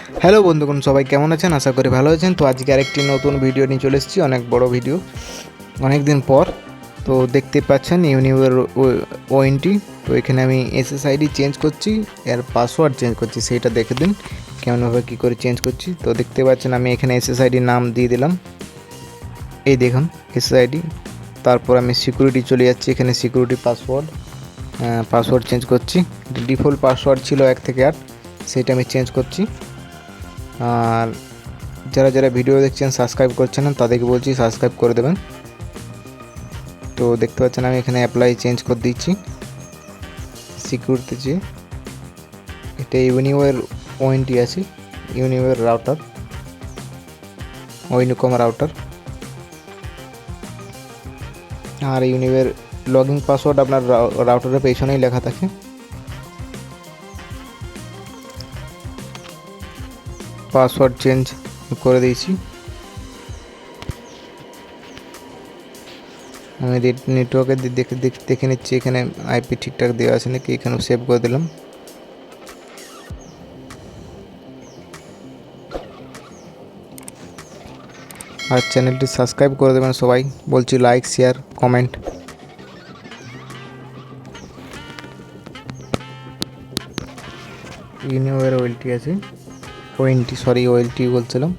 Hello বন্ধুগণ, সবাই কেমন আছেন? আশা করি ভালো আছেন। তো আজকে আরেকটি নতুন ভিডিও নিয়ে চলে এসেছি, অনেক বড় ভিডিও, অনেক দিন পর। তো দেখতে পাচ্ছেন ইউনিওয়ের ওএনটি। তো এখানে আমি এসএসআইডি চেঞ্জ করছি, এর পাসওয়ার্ড চেঞ্জ করছি, সেইটা দেখে দিন কেমনভাবে কী করে চেঞ্জ করছি। তো দেখতে পাচ্ছেন আমি এখানে এসএসআইডি নাম দিয়ে দিলাম, এই দেখুন এসএসআইডি। তারপর আমি সিকিউরিটি চলে যাচ্ছি, এখানে সিকিউরিটি পাসওয়ার্ড চেঞ্জ করছি। ডিফল্ট পাসওয়ার্ড ছিল 1 থেকে 8, সেটা আমি চেঞ্জ করছি। আর যারা যারা ভিডিও দেখছেন সাবস্ক্রাইব করছেন না, তাদেরকে বলছি সাবস্ক্রাইব করে দেবেন। তো দেখতে পাচ্ছেন আমি এখানে অ্যাপ্লাই চেঞ্জ করে দিচ্ছি সিকিউরিটি। এটা ইউনিওয়ের ওএনটি আছে, ইউনিওয়ের রাউটার, ওইনুকম রাউটার। আর ইউনিওয়ের লগইন পাসওয়ার্ড আপনার রাউটারের পেছনেই লেখা থাকে। পাসওয়ার্ড চেঞ্জ করে দিয়েছি। আমি নেটওয়ার্কে দেখে নিচ্ছি এখানে আইপি ঠিকঠাক দেওয়া আছে নাকি, এখানে সেভ করে দিলাম। আর চ্যানেলটি সাবস্ক্রাইব করে দেবেন সবাই, বলছি লাইক শেয়ার কমেন্ট। ইউনিওয়ের ওএলটি আছে, ওএনটি বলছিলাম।